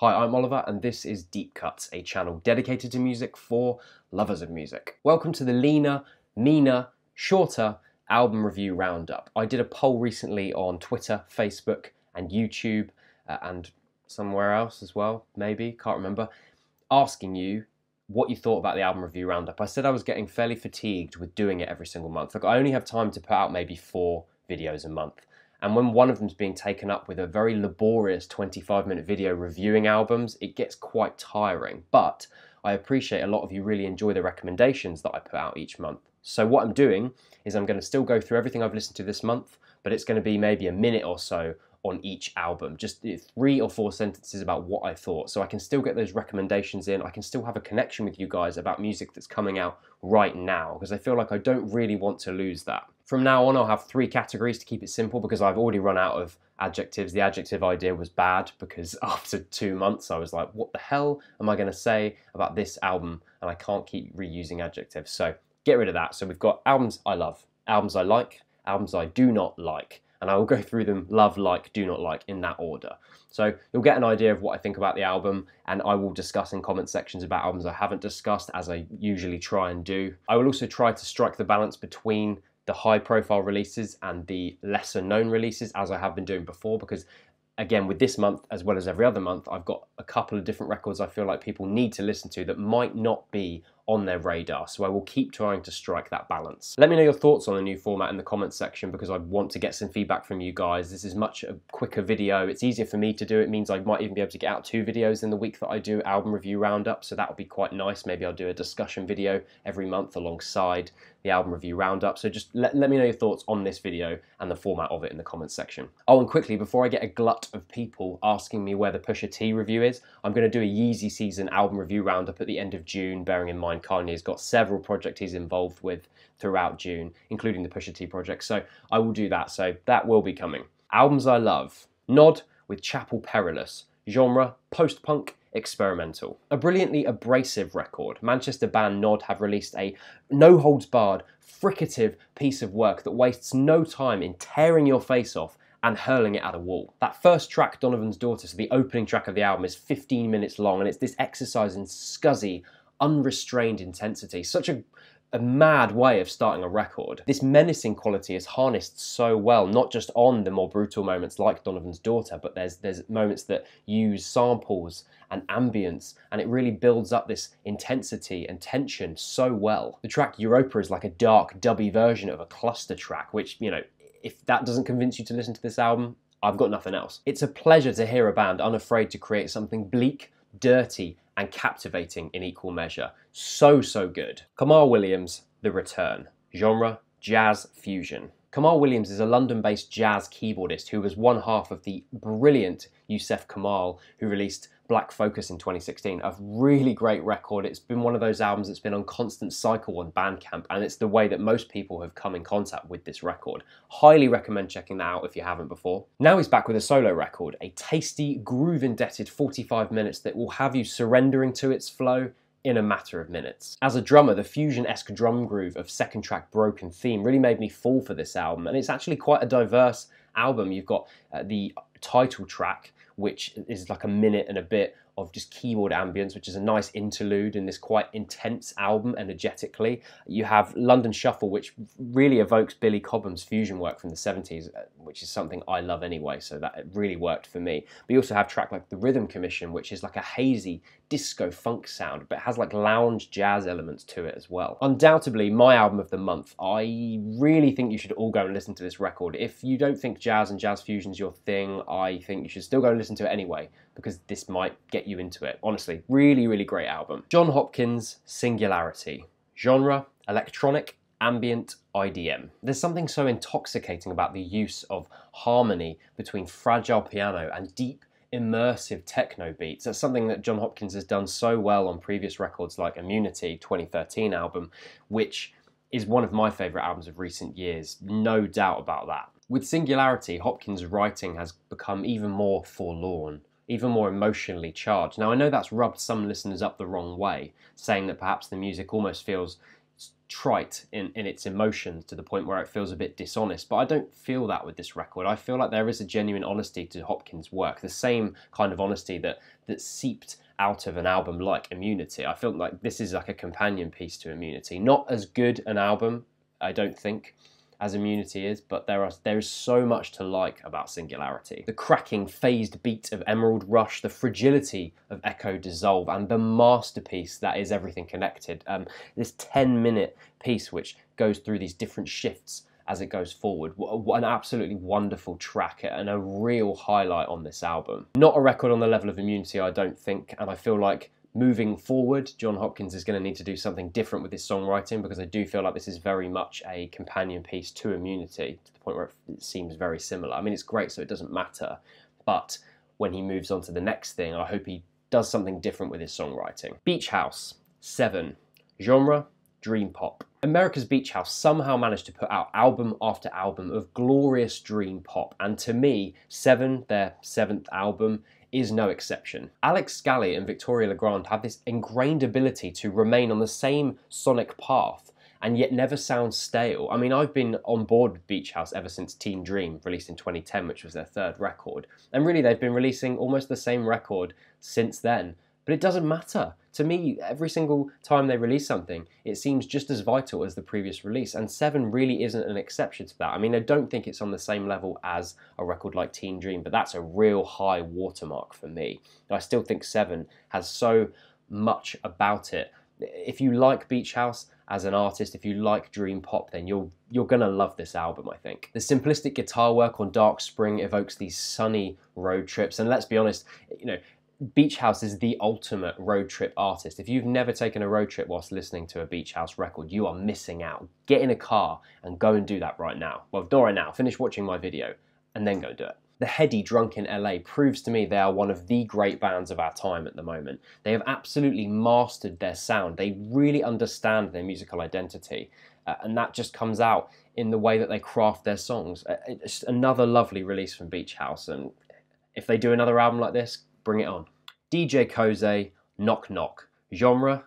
Hi, I'm Oliver, and this is Deep Cuts, a channel dedicated to music for lovers of music. Welcome to the leaner, meaner, shorter album review roundup. I did a poll recently on Twitter, Facebook, and YouTube, and somewhere else as well, maybe, can't remember, asking you what you thought about the album review roundup. I said I was getting fairly fatigued with doing it every single month. Like, I only have time to put out maybe 4 videos a month. And when one of them's being taken up with a very laborious 25-minute video reviewing albums, it gets quite tiring. But I appreciate a lot of you really enjoy the recommendations that I put out each month. So what I'm doing is I'm going to still go through everything I've listened to this month, but it's going to be maybe a minute or so on each album, just 3 or 4 sentences about what I thought, so I can still get those recommendations in. I can still have a connection with you guys about music that's coming out right now, because I feel like I don't really want to lose that. From now on, I'll have 3 categories to keep it simple, because I've already run out of adjectives. The adjective idea was bad, because after 2 months I was like, what the hell am I going to say about this album? And I can't keep reusing adjectives, so get rid of that. So we've got albums I love, albums I like, albums I do not like, and I will go through them love, like, do not like in that order. So you'll get an idea of what I think about the album, and I will discuss in comment sections about albums I haven't discussed, as I usually try and do. I will also try to strike the balance between the high profile releases and the lesser known releases, as I have been doing before, because again, with this month, as well as every other month, I've got a couple of different records I feel like people need to listen to that might not be on their radar, so I will keep trying to strike that balance. Let me know your thoughts on the new format in the comments section, because I want to get some feedback from you guys. This is much a quicker video. It's easier for me to do. It means I might even be able to get out 2 videos in the week that I do album review roundup, so that would be quite nice. Maybe I'll do a discussion video every month alongside the album review roundup. So just let me know your thoughts on this video and the format of it in the comments section. Oh, and quickly, before I get a glut of people asking me where the Pusha T review is, I'm going to do a Yeezy season album review roundup at the end of June, bearing in mind Kanye's got several projects he's involved with throughout June, including the Pusha T project, so I will do that, so that will be coming. Albums I love. Gnod with Chapel Perilous. Genre, post-punk, experimental. A brilliantly abrasive record. Manchester band Gnod have released a no-holds-barred, fricative piece of work that wastes no time in tearing your face off and hurling it at a wall. That first track, Donovan's Daughter, so the opening track of the album, is 15 minutes long, and it's this exercise in scuzzy, unrestrained intensity. Such a mad way of starting a record. This menacing quality is harnessed so well, not just on the more brutal moments like Donovan's Daughter, but there's moments that use samples and ambience, and it really builds up this intensity and tension so well. The track Europa is like a dark, dubby version of a cluster track, which, you know, if that doesn't convince you to listen to this album, I've got nothing else. It's a pleasure to hear a band unafraid to create something bleak, dirty, and captivating in equal measure. So good. Kamaal Williams, The Return. Genre, jazz fusion. Kamaal Williams is a London-based jazz keyboardist who was one half of the brilliant Yousef Kamaal, who released Black Focus in 2016. A really great record. It's been one of those albums that's been on constant cycle on Bandcamp, and it's the way that most people have come in contact with this record. Highly recommend checking that out if you haven't before. Now he's back with a solo record, a tasty, groove-indebted 45 minutes that will have you surrendering to its flow in a matter of minutes. As a drummer, the fusion-esque drum groove of second track Broken Theme really made me fall for this album, and it's actually quite a diverse album. You've got the title track, which is like a minute and a bit of just keyboard ambience, which is a nice interlude in this quite intense album energetically. You have London Shuffle, which really evokes Billy Cobham's fusion work from the 70s, which is something I love anyway, so that really worked for me. But you also have track like The Rhythm Commission, which is like a hazy disco funk sound, but has like lounge jazz elements to it as well. Undoubtedly my album of the month. I really think you should all go and listen to this record. If you don't think jazz and jazz fusion's your thing, I think you should still go and listen to it anyway, because this might get you into it. Honestly, really great album. Jon Hopkins, Singularity. Genre, electronic, ambient, IDM. There's something so intoxicating about the use of harmony between fragile piano and deep, immersive techno beats. That's something that Jon Hopkins has done so well on previous records like Immunity, 2013 album, which is one of my favourite albums of recent years, no doubt about that. With Singularity, Hopkins' writing has become even more forlorn, even more emotionally charged. Now, I know that's rubbed some listeners up the wrong way, saying that perhaps the music almost feels trite in its emotions to the point where it feels a bit dishonest, but I don't feel that with this record. I feel like there is a genuine honesty to Hopkins' work, the same kind of honesty that seeped out of an album like Immunity. I feel like this is like a companion piece to Immunity. Not as good an album, I don't think, as Immunity is, but there is so much to like about Singularity. The cracking phased beat of Emerald Rush, the fragility of Echo Dissolve, and the masterpiece that is Everything Connected. This 10-minute piece which goes through these different shifts as it goes forward. What an absolutely wonderful track and a real highlight on this album. Not a record on the level of Immunity, I don't think, and I feel like moving forward, Jon Hopkins is going to need to do something different with his songwriting, because I do feel like this is very much a companion piece to Immunity, to the point where it seems very similar. I mean, it's great, so it doesn't matter, but when he moves on to the next thing, I hope he does something different with his songwriting. Beach House, 7. Genre, dream pop. America's Beach House somehow managed to put out album after album of glorious dream pop, and to me, 7, their 7th album, is no exception. Alex Scally and Victoria Legrand have this ingrained ability to remain on the same sonic path and yet never sound stale. I mean, I've been on board with Beach House ever since Teen Dream, released in 2010, which was their 3rd record. And really, they've been releasing almost the same record since then. But it doesn't matter. To me, every single time they release something, it seems just as vital as the previous release, and 7 really isn't an exception to that. I mean, I don't think it's on the same level as a record like Teen Dream, but that's a real high watermark for me. I still think 7 has so much about it. If you like Beach House as an artist, if you like dream pop, then you're gonna love this album, I think. The simplistic guitar work on Dark Spring evokes these sunny road trips, and let's be honest, you know, Beach House is the ultimate road trip artist. If you've never taken a road trip whilst listening to a Beach House record, you are missing out. Get in a car and go and do that right now. Well, not right now, finish watching my video and then go do it. The heady Drunk in LA proves to me they are one of the great bands of our time at the moment. They have absolutely mastered their sound. They really understand their musical identity, and that just comes out in the way that they craft their songs. It's another lovely release from Beach House, and if they do another album like this, bring it on. DJ Koze, Knock Knock. Genre,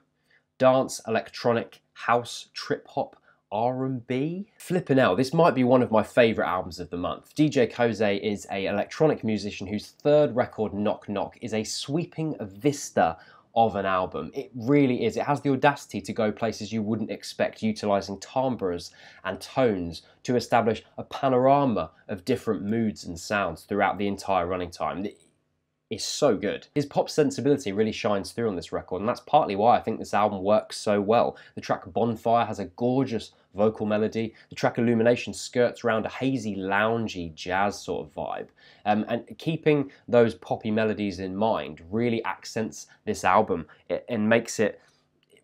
dance, electronic, house, trip hop, R&B. Flippin' out, this might be one of my favourite albums of the month. DJ Koze is an electronic musician whose 3rd record, Knock Knock, is a sweeping vista of an album. It really is. It has the audacity to go places you wouldn't expect, utilising timbres and tones to establish a panorama of different moods and sounds throughout the entire running time. Is so good. His pop sensibility really shines through on this record, and that's partly why I think this album works so well. The track Bonfire has a gorgeous vocal melody. The track Illumination skirts around a hazy, loungy jazz sort of vibe. And keeping those poppy melodies in mind really accents this album and makes it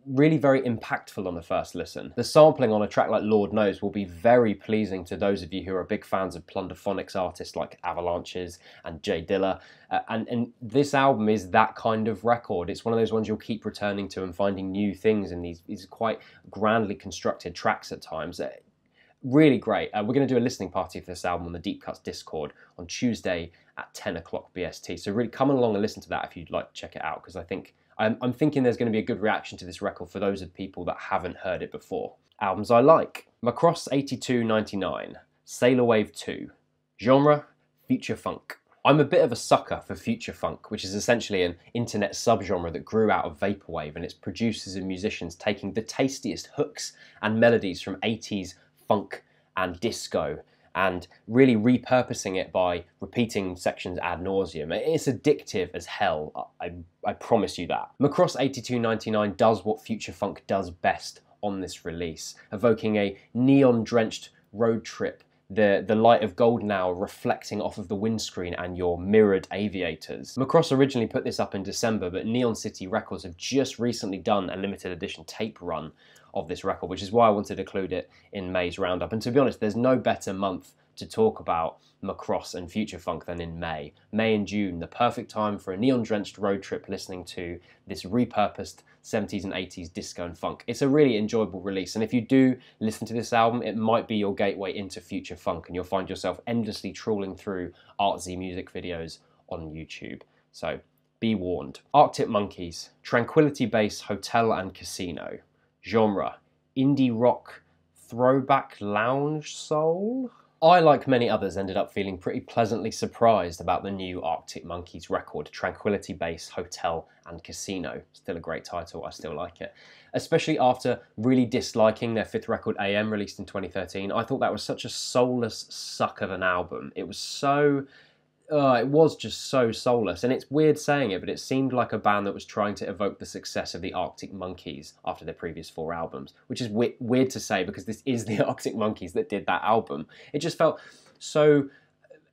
really very impactful on the first listen. The sampling on a track like Lord Knows will be very pleasing to those of you who are big fans of Plunderphonics artists like Avalanches and Jay Dilla, and this album is that kind of record. It's one of those ones you'll keep returning to and finding new things in these quite grandly constructed tracks at times. Really great. We're going to do a listening party for this album on the Deep Cuts Discord on Tuesday at 10 o'clock BST, so really come along and listen to that if you'd like to check it out, because I'm thinking there's going to be a good reaction to this record for those of people that haven't heard it before. Albums I like. Macross 8299, Sailorwave II. Genre, future funk. I'm a bit of a sucker for future funk, which is essentially an internet subgenre that grew out of vaporwave, and its producers and musicians taking the tastiest hooks and melodies from 80s funk and disco and really repurposing it by repeating sections ad nauseum. It's addictive as hell, I promise you that. Macross 8299 does what future funk does best on this release, evoking a neon-drenched road trip, the light of golden hour reflecting off of the windscreen and your mirrored aviators. Macross originally put this up in December, but Neon City Records have just recently done a limited edition tape run of this record, which is why I wanted to include it in May's Roundup. And to be honest, there's no better month to talk about Macross and future funk than in May. May and June, the perfect time for a neon-drenched road trip listening to this repurposed 70s and 80s disco and funk. It's a really enjoyable release, and if you do listen to this album, it might be your gateway into future funk, and you'll find yourself endlessly trawling through artsy music videos on YouTube. So be warned. Arctic Monkeys, Tranquility Base Hotel and Casino. Genre, indie rock throwback lounge soul. I, like many others, ended up feeling pretty pleasantly surprised about the new Arctic Monkeys record, Tranquility Base Hotel and Casino. Still a great title, I still like it. Especially after really disliking their fifth record, AM, released in 2013. I thought that was such a soulless suck of an album. It was so... it was just so soulless, and it's weird saying it, but it seemed like a band that was trying to evoke the success of the Arctic Monkeys after their previous 4 albums, which is weird to say because this is the Arctic Monkeys that did that album. It just felt so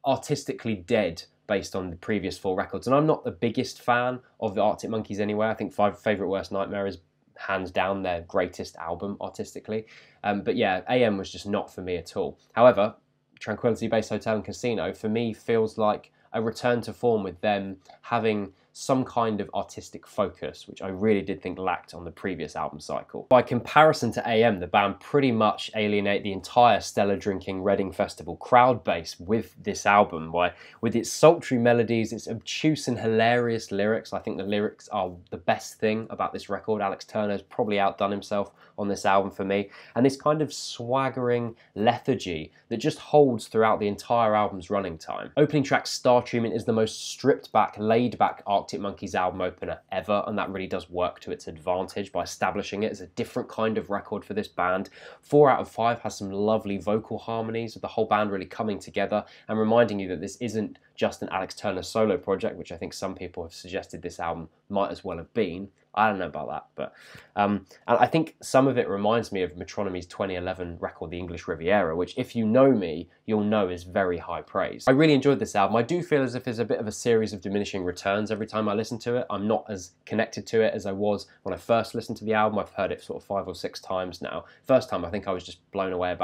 artistically dead based on the previous 4 records, and I'm not the biggest fan of the Arctic Monkeys anyway. I think Favourite Worst Nightmare is hands down their greatest album artistically, but yeah, AM was just not for me at all. However, Tranquility Base Hotel and Casino, for me, feels like a return to form with them having some kind of artistic focus, which I really did think lacked on the previous album cycle. By comparison to AM, the band pretty much alienate the entire Stellar Drinking Reading Festival crowd base with this album, with its sultry melodies, its obtuse and hilarious lyrics. I think the lyrics are the best thing about this record. Alex Turner's probably outdone himself on this album for me, and this kind of swaggering lethargy that just holds throughout the entire album's running time. Opening track Star Treatment is the most stripped back, laid back Arctic Monkeys album opener ever, and that really does work to its advantage by establishing it as a different kind of record for this band. 4 out of 5 has some lovely vocal harmonies with the whole band really coming together and reminding you that this isn't just an Alex Turner solo project, which I think some people have suggested this album might as well have been. I don't know about that, but and I think some of it reminds me of Metronomy's 2011 record, The English Riviera, which, if you know me, you'll know is very high praise. I really enjoyed this album. I do feel as if there's a bit of a series of diminishing returns every time I listen to it. I'm not as connected to it as I was when I first listened to the album. I've heard it sort of 5 or 6 times now. First time, I think I was just blown away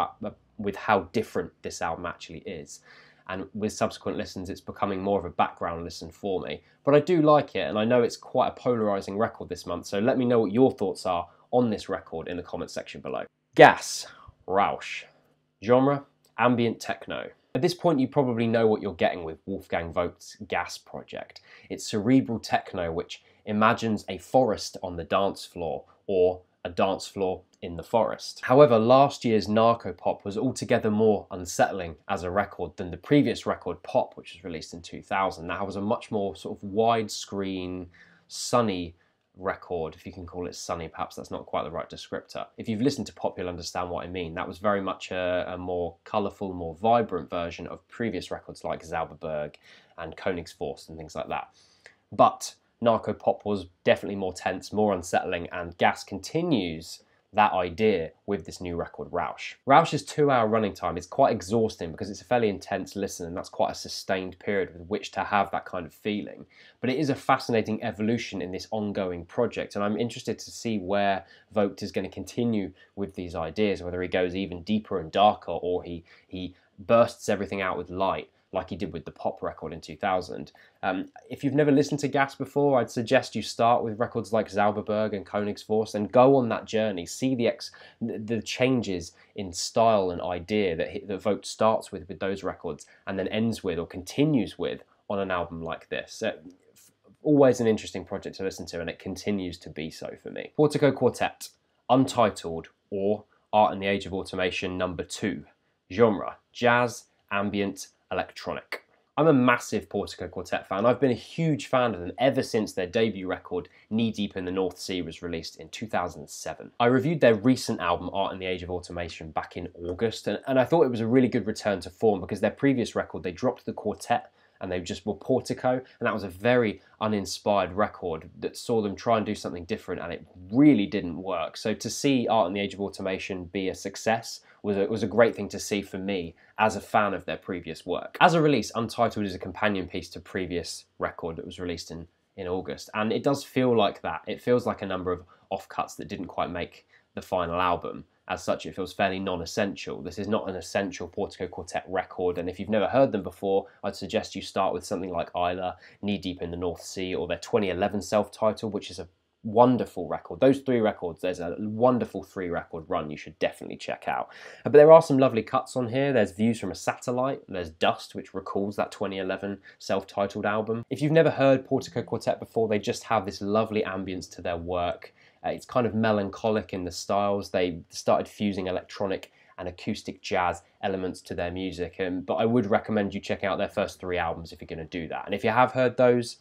with how different this album actually is. And with subsequent listens, it's becoming more of a background listen for me. But I do like it, and I know it's quite a polarising record this month, so let me know what your thoughts are on this record in the comments section below. Gas, Rausch. Genre, ambient techno. At this point, you probably know what you're getting with Wolfgang Vogt's Gas project. It's cerebral techno which imagines a forest on the dance floor, or a dance floor in the forest. However, last year's Narcopop was altogether more unsettling as a record than the previous record, Pop, which was released in 2000. That was a much more sort of widescreen, sunny record, if you can call it sunny. Perhaps that's not quite the right descriptor. If you've listened to Pop, you'll understand what I mean. That was very much a more colourful, more vibrant version of previous records like Zauberberg and Königsforst and things like that. But Narcopop was definitely more tense, more unsettling, and Gas continues that idea with this new record, Rausch. Rausch's 2-hour running time is quite exhausting because it's a fairly intense listen, and that's quite a sustained period with which to have that kind of feeling. But it is a fascinating evolution in this ongoing project, and I'm interested to see where Vogt is going to continue with these ideas, whether he goes even deeper and darker, or he bursts everything out with light, like he did with the Pop record in 2000. If you've never listened to Gas before, I'd suggest you start with records like Zauberberg and Königsforst and go on that journey. See the changes in style and idea that Vogt starts with those records and then ends with or continues with on an album like this. Always an interesting project to listen to, and it continues to be so for me. Portico Quartet, Untitled, or Art in the Age of Automation number 2. Genre, jazz, ambient, electronic. I'm a massive Portico Quartet fan. I've been a huge fan of them ever since their debut record, Knee Deep in the North Sea, was released in 2007. I reviewed their recent album, Art in the Age of Automation, back in August, and I thought it was a really good return to form because their previous record, they dropped the quartet and they just were Portico, and that was a very uninspired record that saw them try and do something different, and it really didn't work. So to see Art in the Age of Automation be a success was a great thing to see for me as a fan of their previous work. As a release, Untitled is a companion piece to previous record that was released in August, and it does feel like that. It feels like a number of offcuts that didn't quite make the final album. As such, it feels fairly non-essential. This is not an essential Portico Quartet record, and if you've never heard them before, I'd suggest you start with something like Isla, Knee Deep in the North Sea, or their 2011 self-titled, which is a wonderful record. Those 3 records, there's a wonderful 3-record run you should definitely check out. But there are some lovely cuts on here. There's Views from a Satellite, there's Dust, which recalls that 2011 self-titled album. If you've never heard Portico Quartet before, they just have this lovely ambience to their work. It's kind of melancholic in the styles. They started fusing electronic and acoustic jazz elements to their music, but I would recommend you check out their first 3 albums if you're going to do that. And if you have heard those,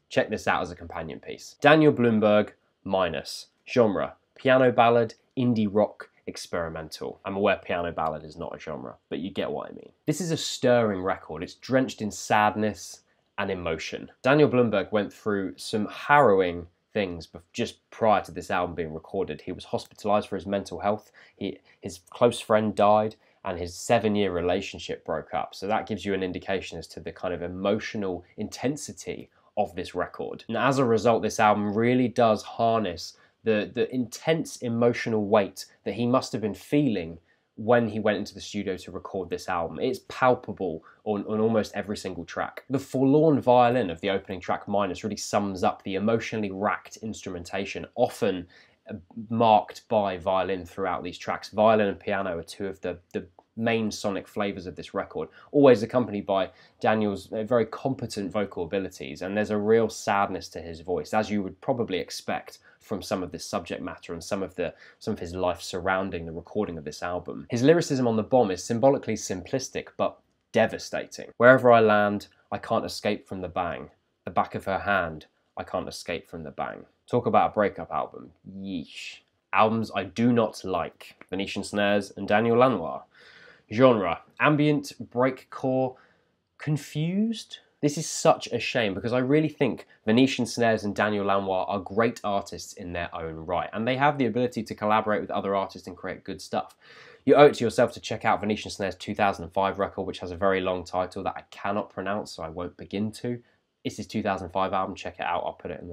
check this out as a companion piece. Daniel Blumberg, Minus. Genre: piano ballad, indie rock, experimental. I'm aware piano ballad is not a genre, but you get what I mean. This is a stirring record. It's drenched in sadness and emotion. Daniel Blumberg went through some harrowing things just prior to this album being recorded. He was hospitalized for his mental health. His close friend died, and his 7-year relationship broke up. So that gives you an indication as to the kind of emotional intensity of this record. And as a result, this album really does harness the intense emotional weight that he must have been feeling when he went into the studio to record this album. It's palpable on almost every single track. The forlorn violin of the opening track, Minus, really sums up the emotionally racked instrumentation, often marked by violin throughout these tracks. Violin and piano are 2 of the main sonic flavours of this record, always accompanied by Daniel's very competent vocal abilities, and there's a real sadness to his voice, as you would probably expect from some of this subject matter and some of his life surrounding the recording of this album. His lyricism on The Bomb is symbolically simplistic but devastating. Wherever I land, I can't escape from the bang. The back of her hand, I can't escape from the bang. Talk about a breakup album. Yeesh. Albums I do not like: Venetian Snares and Daniel Lanois. Genre: ambient, breakcore, confused? This is such a shame, because I really think Venetian Snares and Daniel Lanois are great artists in their own right, and they have the ability to collaborate with other artists and create good stuff. You owe it to yourself to check out Venetian Snares' 2005 record, which has a very long title that I cannot pronounce, so I won't begin to. It's his 2005 album, check it out, I'll put it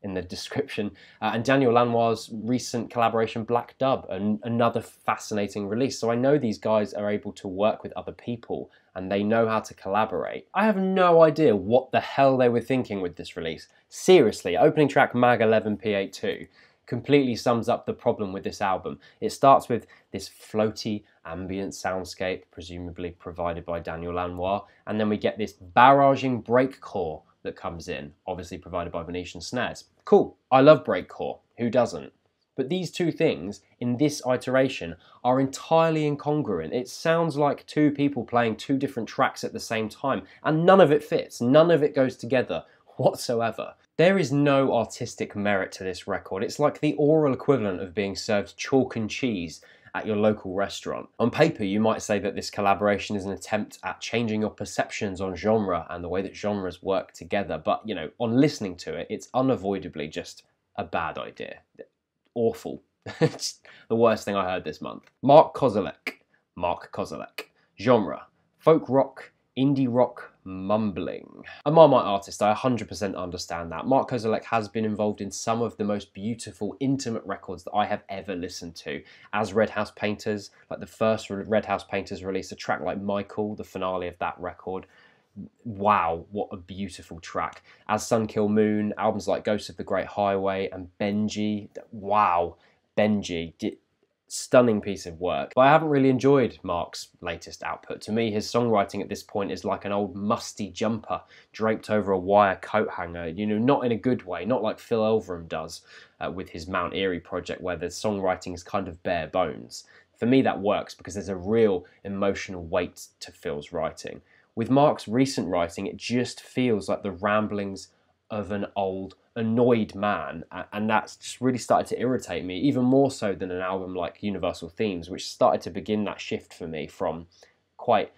in the description. And Daniel Lanois' recent collaboration, Black Dub, another fascinating release. So I know these guys are able to work with other people and they know how to collaborate. I have no idea what the hell they were thinking with this release. Seriously, opening track Mag 11 P82 completely sums up the problem with this album. It starts with this floaty ambient soundscape, presumably provided by Daniel Lanois, and then we get this barraging breakcore that comes in, obviously provided by Venetian Snares. Cool, I love breakcore, who doesn't? But these 2 things in this iteration are entirely incongruent. It sounds like 2 people playing 2 different tracks at the same time, and none of it fits, none of it goes together whatsoever. There is no artistic merit to this record. It's like the oral equivalent of being served chalk and cheese at your local restaurant. On paper, you might say that this collaboration is an attempt at changing your perceptions on genre and the way that genres work together, but, you know, on listening to it, it's unavoidably just a bad idea. Awful. It's the worst thing I heard this month. Mark Kozelek. Genre: folk rock, indie rock, mumbling. A Marmite artist, I 100% understand that. Mark Kozelek has been involved in some of the most beautiful, intimate records that I have ever listened to. As Red House Painters, like the first Red House Painters released a track like Michael, the finale of that record. Wow, what a beautiful track. As Sun Kill Moon, albums like Ghosts of the Great Highway and Benji. Wow, Benji. Stunning piece of work. But I haven't really enjoyed Mark's latest output. To me, his songwriting at this point is like an old musty jumper draped over a wire coat hanger, you know, not in a good way, not like Phil Elverum does with his Mount Eerie project, where the songwriting is kind of bare bones. For me, that works because there's a real emotional weight to Phil's writing. With Mark's recent writing, it just feels like the ramblings of an old, annoyed man, and that's just really started to irritate me, even more so than an album like Universal Themes, which started to begin that shift for me from quite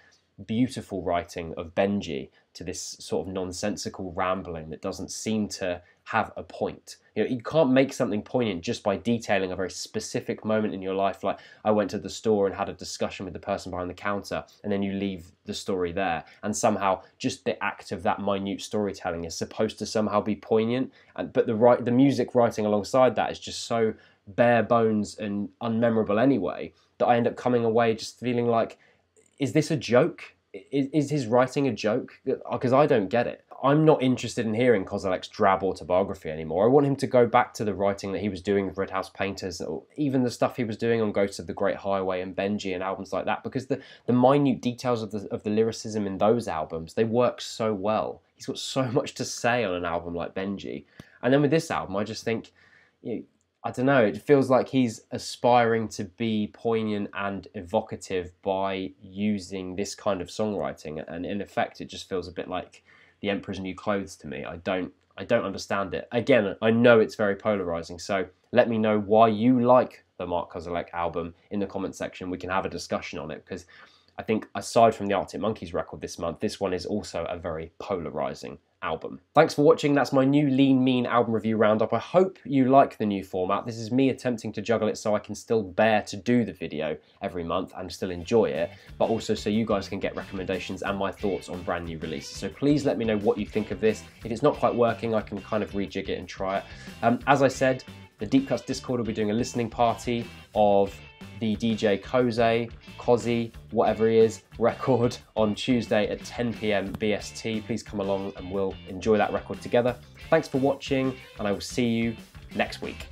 beautiful writing of Benji to this sort of nonsensical rambling that doesn't seem to have a point. You know, you can't make something poignant just by detailing a very specific moment in your life, like I went to the store and had a discussion with the person behind the counter, and then you leave the story there, and somehow just the act of that minute storytelling is supposed to somehow be poignant, but the music writing alongside that is just so bare bones and unmemorable anyway, that I end up coming away just feeling like, is this a joke? Is his writing a joke? Because I don't get it. I'm not interested in hearing Kozelek's drab autobiography anymore. I want him to go back to the writing that he was doing with Red House Painters, or even the stuff he was doing on Ghosts of the Great Highway and Benji and albums like that, because the minute details of the lyricism in those albums, they work so well. He's got so much to say on an album like Benji. And then with this album, I just think, you know, I don't know, it feels like he's aspiring to be poignant and evocative by using this kind of songwriting, and in effect it just feels a bit like The Emperor's New Clothes to me. I don't understand it. Again, I know it's very polarizing, so let me know why you like the Mark Kozelek album in the comment section. We can have a discussion on it, because I think aside from the Arctic Monkeys record this month, this one is also a very polarizing album. Thanks for watching. That's my new Lean Mean album review roundup. I hope you like the new format. This is me attempting to juggle it so I can still bear to do the video every month and still enjoy it, but also so you guys can get recommendations and my thoughts on brand new releases. So please let me know what you think of this. If it's not quite working, I can kind of rejig it and try it. As I said, the Deep Cuts Discord will be doing a listening party of the DJ Koze, whatever he is, record on Tuesday at 10 PM BST. Please come along and we'll enjoy that record together. Thanks for watching, and I will see you next week.